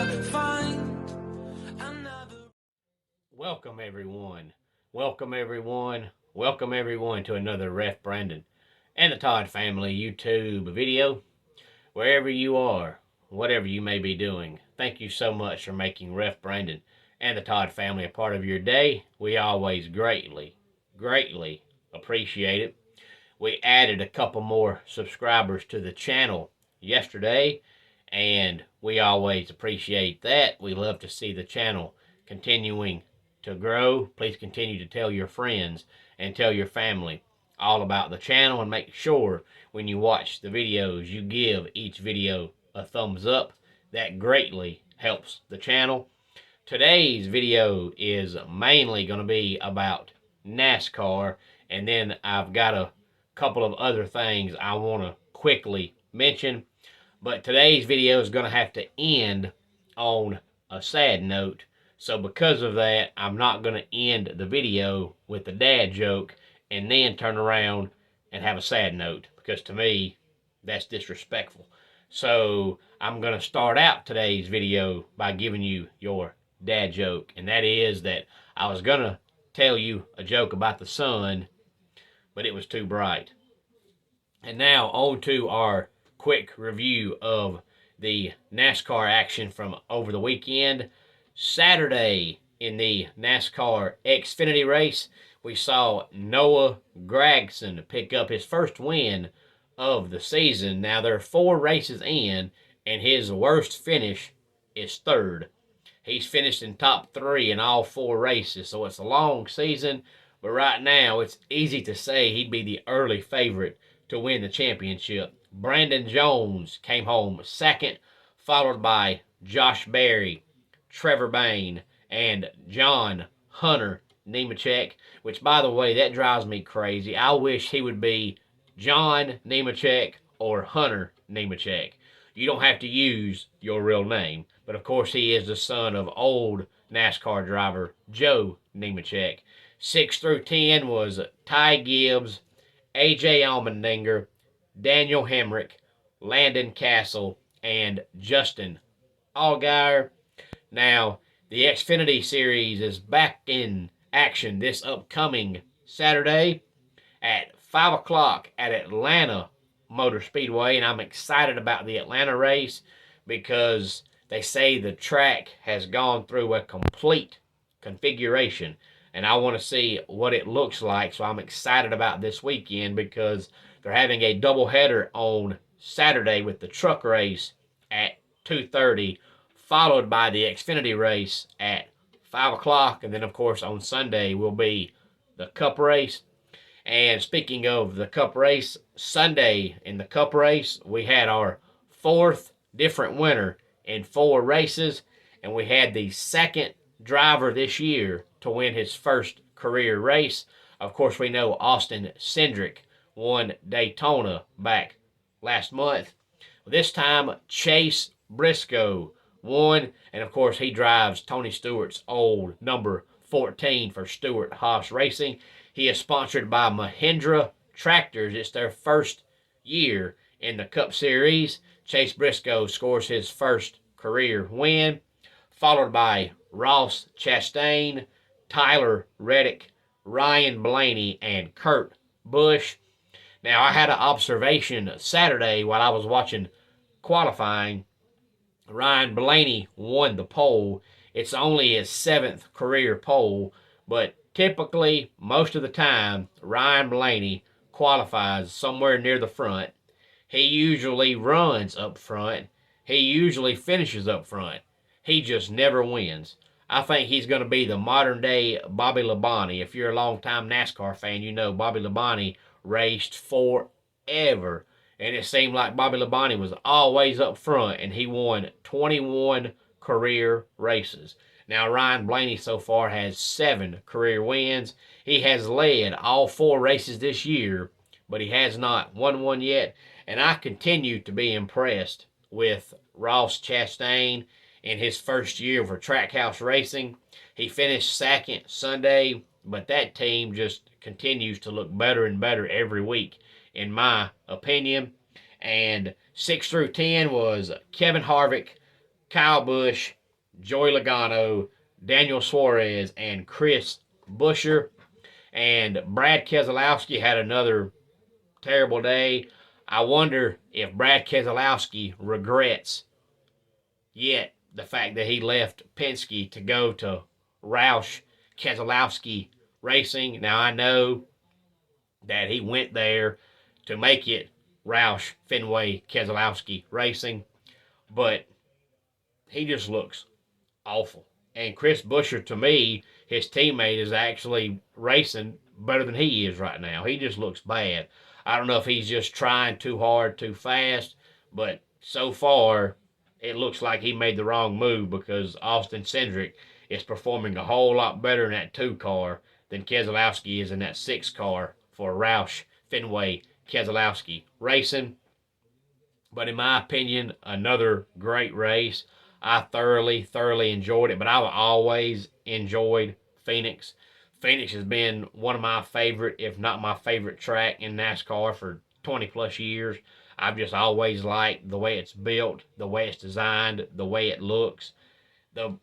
find another. Welcome everyone. Welcome everyone. Welcome everyone to another Ref Brandon and the Todd family YouTube video. Wherever you are, whatever you may be doing, thank you so much for making Ref Brandon and the Todd family a part of your day. We always greatly appreciate it. We added a couple more subscribers to the channel yesterday, and we always appreciate that. We love to see the channel continuing to grow. Please continue to tell your friends and tell your family all about the channel, and make sure when you watch the videos you give each video a thumbs up. That greatly helps the channel. Today's video is mainly going to be about NASCAR, and then I've got a couple of other things I want to quickly mention. But today's video is going to have to end on a sad note. So because of that, I'm not going to end the video with a dad joke and then turn around and have a sad note, because to me, that's disrespectful. So I'm going to start out today's video by giving you your dad joke. And that is that I was going to tell you a joke about the sun, but it was too bright. And now on to our quick review of the NASCAR action from over the weekend. Saturday in the NASCAR Xfinity race, we saw Noah Gragson pick up his first win of the season. Now there are 4 races in, and his worst finish is 3rd. He's finished in top 3 in all 4 races, so it's a long season, but right now it's easy to say he'd be the early favorite to win the championship. Brandon Jones came home 2nd, followed by Josh Berry, Trevor Bayne, and John Hunter Nemechek, which, by the way, that drives me crazy. I wish he would be John Nemechek or Hunter Nemechek. You don't have to use your real name, but of course he is the son of old NASCAR driver Joe Nemechek. 6 through 10 was Ty Gibbs, A.J. Allmendinger, Daniel Hemrick, Landon Castle, and Justin Allgaier. Now, the Xfinity Series is back in action this upcoming Saturday at 5 o'clock at Atlanta Motor Speedway, and I'm excited about the Atlanta race because they say the track has gone through a complete configuration, and I want to see what it looks like. So I'm excited about this weekend because they're having a doubleheader on Saturday with the truck race at 2:30, followed by the Xfinity race at 5 o'clock. And then, of course, on Sunday will be the Cup race. And speaking of the Cup race, Sunday in the Cup race, we had our 4th different winner in 4 races. And we had the 2nd driver this year to win his first career race. Of course, we know Austin Cindric won Daytona back last month. This time, Chase Briscoe won, and of course he drives Tony Stewart's old number 14 for Stewart-Haas Racing. He is sponsored by Mahindra Tractors. It's their first year in the Cup Series. Chase Briscoe scores his first career win, followed by Ross Chastain, Tyler Reddick, Ryan Blaney, and Kurt Busch. Now, I had an observation Saturday while I was watching qualifying. Ryan Blaney won the pole. It's only his 7th career pole, but typically, most of the time, Ryan Blaney qualifies somewhere near the front. He usually runs up front. He usually finishes up front. He just never wins. I think he's going to be the modern-day Bobby Labonte. If you're a long-time NASCAR fan, you know Bobby Labonte raced forever. And it seemed like Bobby Labonte was always up front, and he won 21 career races. Now, Ryan Blaney so far has 7 career wins. He has led all 4 races this year, but he has not won one yet. And I continue to be impressed with Ross Chastain in his first year for Trackhouse Racing. He finished 2nd Sunday, but that team just continues to look better and better every week, in my opinion. And 6 through 10 was Kevin Harvick, Kyle Busch, Joey Logano, Daniel Suarez, and Chris Buescher. And Brad Keselowski had another terrible day. I wonder if Brad Keselowski regrets yet the fact that he left Penske to go to Roush Keselowski Racing. Now, I know that he went there to make it Roush Fenway Keselowski Racing, but he just looks awful. And Chris Buescher, to me, his teammate, is actually racing better than he is right now. He just looks bad. I don't know if he's just trying too hard, too fast, but so far, it looks like he made the wrong move because Austin Cindric is performing a whole lot better in that 2 car than Keselowski is in that 6 car for Roush Fenway Keselowski Racing. But in my opinion, another great race. I thoroughly enjoyed it, but I've always enjoyed Phoenix. Phoenix has been one of my favorite, if not my favorite track in NASCAR for 20 plus years. I've just always liked the way it's built, the way it's designed, the way it looks. The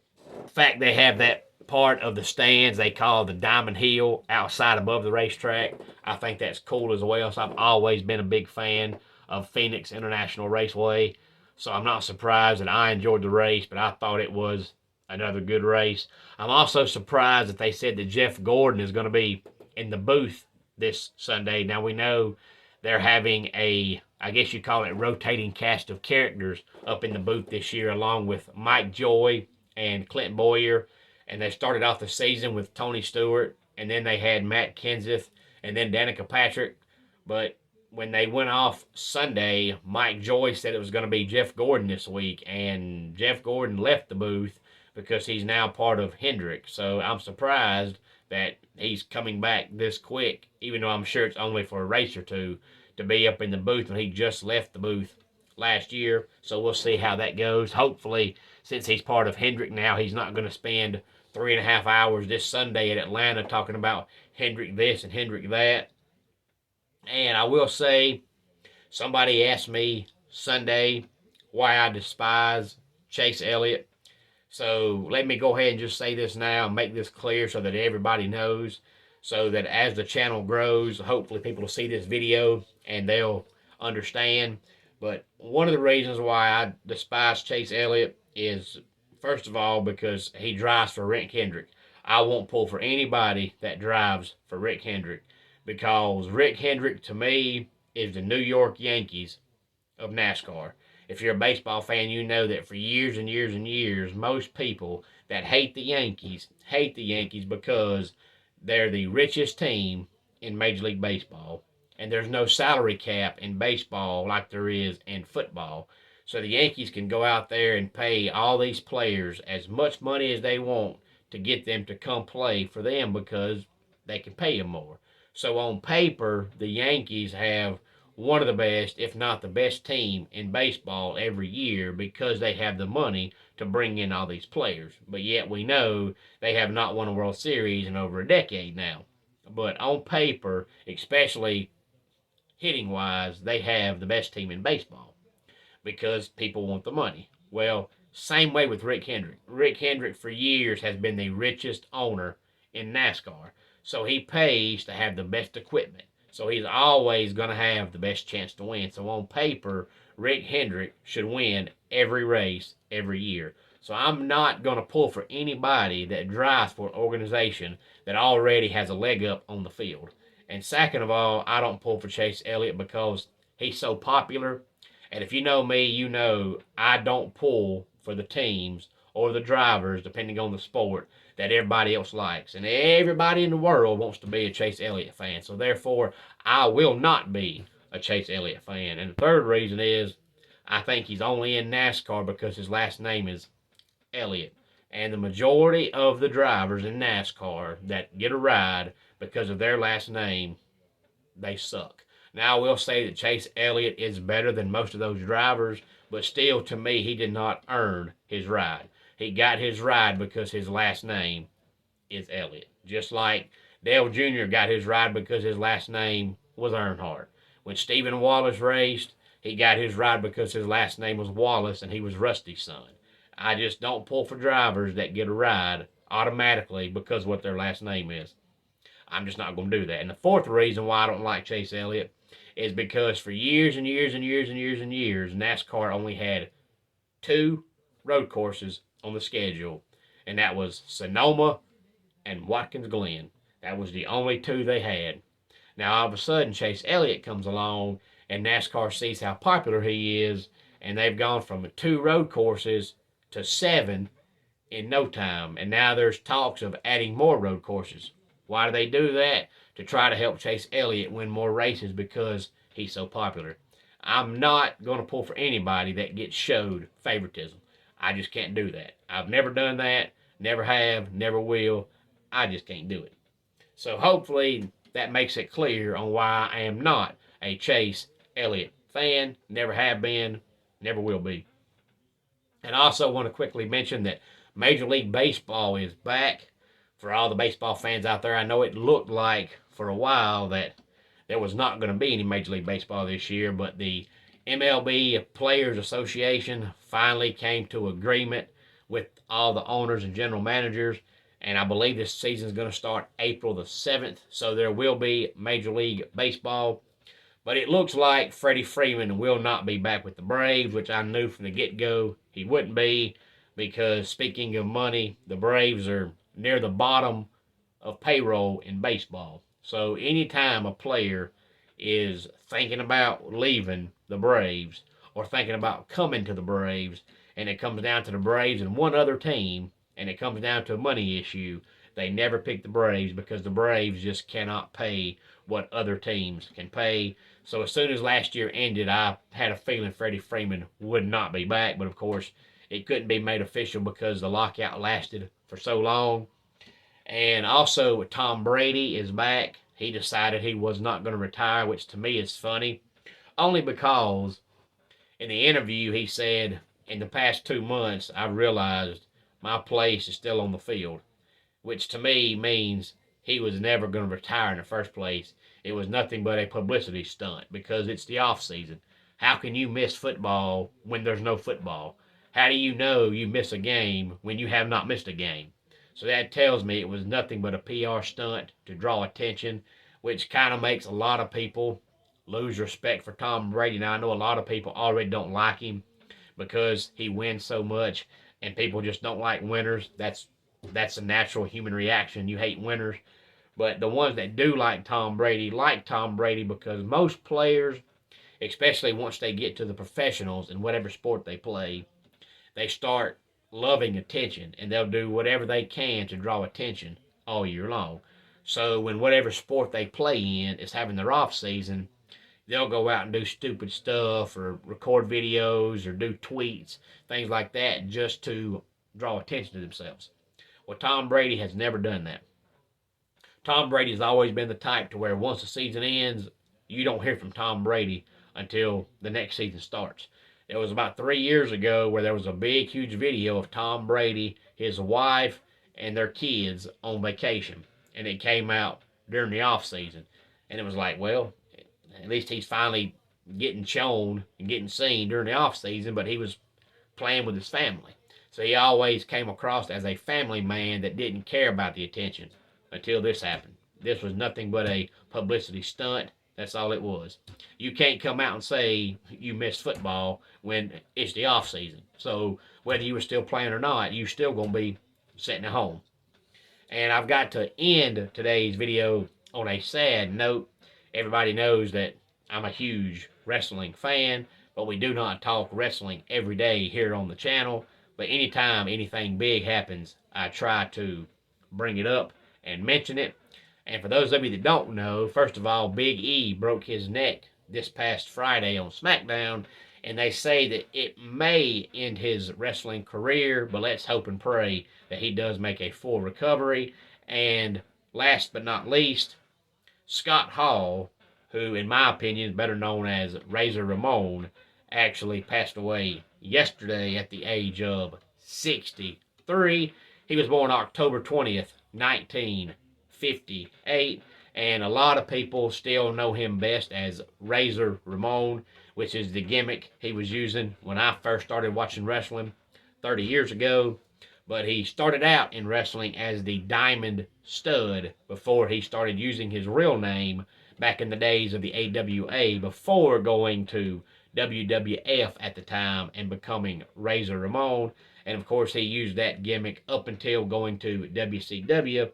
fact they have that part of the stands they call the Diamond Hill outside above the racetrack, I think that's cool as well. So I've always been a big fan of Phoenix International Raceway. So I'm not surprised that I enjoyed the race, but I thought it was another good race. I'm also surprised that they said that Jeff Gordon is going to be in the booth this Sunday. Now we know they're having a, I guess you call it, rotating cast of characters up in the booth this year, along with Mike Joy and Clint Boyer. And they started off the season with Tony Stewart, and then they had Matt Kenseth, and then Danica Patrick. But when they went off Sunday, Mike Joy said it was going to be Jeff Gordon this week, and Jeff Gordon left the booth because he's now part of Hendrick. So I'm surprised that he's coming back this quick, even though I'm sure it's only for a race or two, to be up in the booth when he just left the booth last year. So we'll see how that goes. Hopefully, since he's part of Hendrick now, he's not going to spend 3.5 hours this Sunday at Atlanta talking about Hendrick this and Hendrick that. And I will say, somebody asked me Sunday why I despise Chase Elliott. So let me go ahead and just say this now and make this clear so that everybody knows, so that as the channel grows, hopefully people will see this video and they'll understand. But one of the reasons why I despise Chase Elliott is, first of all, because he drives for Rick Hendrick. I won't pull for anybody that drives for Rick Hendrick, because Rick Hendrick, to me, is the New York Yankees of NASCAR. If you're a baseball fan, you know that for years and years and years, most people that hate the Yankees because they're the richest team in Major League Baseball. And there's no salary cap in baseball like there is in football. So the Yankees can go out there and pay all these players as much money as they want to get them to come play for them because they can pay them more. So on paper, the Yankees have one of the best, if not the best team in baseball every year because they have the money to bring in all these players. But yet we know they have not won a World Series in over a decade now. But on paper, especially hitting-wise, they have the best team in baseball because people want the money. Well, same way with Rick Hendrick. Rick Hendrick for years has been the richest owner in NASCAR. So he pays to have the best equipment. So he's always going to have the best chance to win. So on paper, Rick Hendrick should win every race every year. So I'm not going to pull for anybody that drives for an organization that already has a leg up on the field. And second of all, I don't pull for Chase Elliott because he's so popular. And if you know me, you know I don't pull for the teams or the drivers, depending on the sport, that everybody else likes. And everybody in the world wants to be a Chase Elliott fan. So therefore, I will not be a Chase Elliott fan. And the third reason is I think he's only in NASCAR because his last name is Elliott. And the majority of the drivers in NASCAR that get a ride because of their last name, they suck. Now, I will say that Chase Elliott is better than most of those drivers, but still, to me, he did not earn his ride. He got his ride because his last name is Elliott. Just like Dale Jr. got his ride because his last name was Earnhardt. When Stephen Wallace raced, he got his ride because his last name was Wallace and he was Rusty's son. I just don't pull for drivers that get a ride automatically because of what their last name is. I'm just not going to do that. And the fourth reason why I don't like Chase Elliott is because for years and years and years and years and years, NASCAR only had two road courses on the schedule, and that was Sonoma and Watkins Glen. That was the only two they had. Now, all of a sudden, Chase Elliott comes along, and NASCAR sees how popular he is, and they've gone from two road courses to seven in no time. And now there's talks of adding more road courses. Why do they do that? To try to help Chase Elliott win more races because he's so popular. I'm not going to pull for anybody that gets showed favoritism. I just can't do that. I've never done that, never have, never will. I just can't do it. So hopefully that makes it clear on why I am not a Chase Elliott fan, never have been, never will be. And I also want to quickly mention that Major League Baseball is back. For all the baseball fans out there, I know it looked like for a while that there was not going to be any Major League Baseball this year, but the MLB Players Association finally came to agreement with all the owners and general managers, and I believe this season is going to start April the 7th, so there will be Major League Baseball. But it looks like Freddie Freeman will not be back with the Braves, which I knew from the get-go he wouldn't be, because speaking of money, the Braves are near the bottom of payroll in baseball. So anytime a player is thinking about leaving the Braves or thinking about coming to the Braves, and it comes down to the Braves and one other team, and it comes down to a money issue, they never pick the Braves because the Braves just cannot pay what other teams can pay. So as soon as last year ended, I had a feeling Freddie Freeman would not be back, but of course it couldn't be made official because the lockout lasted for so long. And also Tom Brady is back. He decided he was not going to retire, which to me is funny, only because in the interview he said, in the past 2 months I've realized my place is still on the field, which to me means he was never going to retire in the first place. It was nothing but a publicity stunt because it's the off season. How can you miss football when there's no football? How do you know you miss a game when you have not missed a game? So that tells me it was nothing but a PR stunt to draw attention, which kind of makes a lot of people lose respect for Tom Brady. Now, I know a lot of people already don't like him because he wins so much, and people just don't like winners. That's a natural human reaction. You hate winners. But the ones that do like Tom Brady because most players, especially once they get to the professionals in whatever sport they play, they start loving attention, and they'll do whatever they can to draw attention all year long. So when whatever sport they play in is having their off season, they'll go out and do stupid stuff or record videos or do tweets, things like that, just to draw attention to themselves. Well, Tom Brady has never done that. Tom Brady's always been the type to where once the season ends, you don't hear from Tom Brady until the next season starts. It was about 3 years ago where there was a big, huge video of Tom Brady, his wife, and their kids on vacation. And it came out during the off season. And it was like, well, at least he's finally getting shown and getting seen during the off season, but he was playing with his family. So he always came across as a family man that didn't care about the attention until this happened. This was nothing but a publicity stunt. That's all it was. You can't come out and say you missed football when it's the off season. So whether you were still playing or not, you still gonna be sitting at home. And I've got to end today's video on a sad note. Everybody knows that I'm a huge wrestling fan, but we do not talk wrestling every day here on the channel. But anytime anything big happens, I try to bring it up and mention it. And for those of you that don't know, first of all, Big E broke his neck this past Friday on SmackDown, and they say that it may end his wrestling career, but let's hope and pray that he does make a full recovery. And last but not least, Scott Hall, who in my opinion is better known as Razor Ramon, actually passed away yesterday at the age of 63. He was born October 20th, 1958, and a lot of people still know him best as Razor Ramon, which is the gimmick he was using when I first started watching wrestling 30 years ago. But he started out in wrestling as the Diamond Stud before he started using his real name back in the days of the AWA, before going to WWF at the time and becoming Razor Ramon. And of course, he used that gimmick up until going to WCW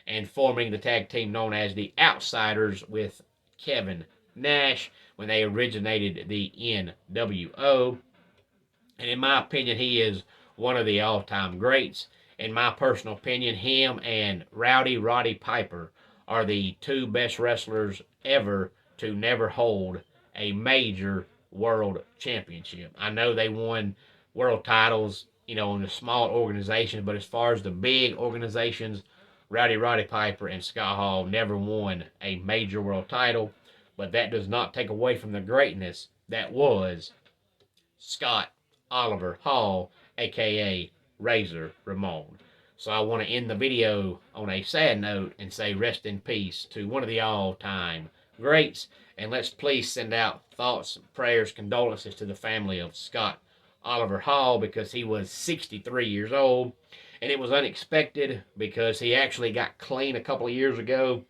and forming the tag team known as the Outsiders with Kevin Nash when they originated the NWO. And in my opinion, he is one of the all-time greats. In my personal opinion, him and Roddy Piper are the two best wrestlers ever to never hold a major world championship. I know they won world titles, in the small organizations, but as far as the big organizations, Roddy Piper and Scott Hall never won a major world title. But that does not take away from the greatness that was Scott Oliver Hall, aka Razor Ramon. So I want to end the video on a sad note and say rest in peace to one of the all-time greats. And let's please send out thoughts, prayers, condolences to the family of Scott Oliver Hall, because he was 63 years old. And it was unexpected because he actually got clean a couple of years ago.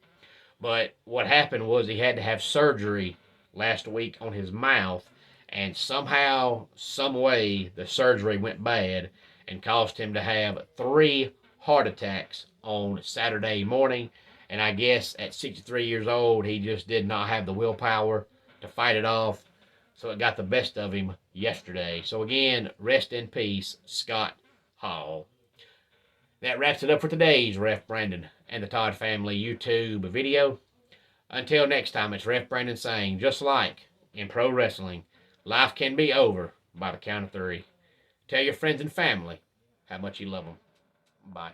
But what happened was he had to have surgery last week on his mouth, and somehow, some way, the surgery went bad and caused him to have 3 heart attacks on Saturday morning. And I guess at 63 years old, he just did not have the willpower to fight it off. So it got the best of him yesterday. So again, rest in peace, Scott Hall. That wraps it up for today's Ref Brandon and the Todd Family YouTube video. Until next time, it's Ref Brandon saying, just like in pro wrestling, life can be over by the count of 3. Tell your friends and family how much you love them. Bye.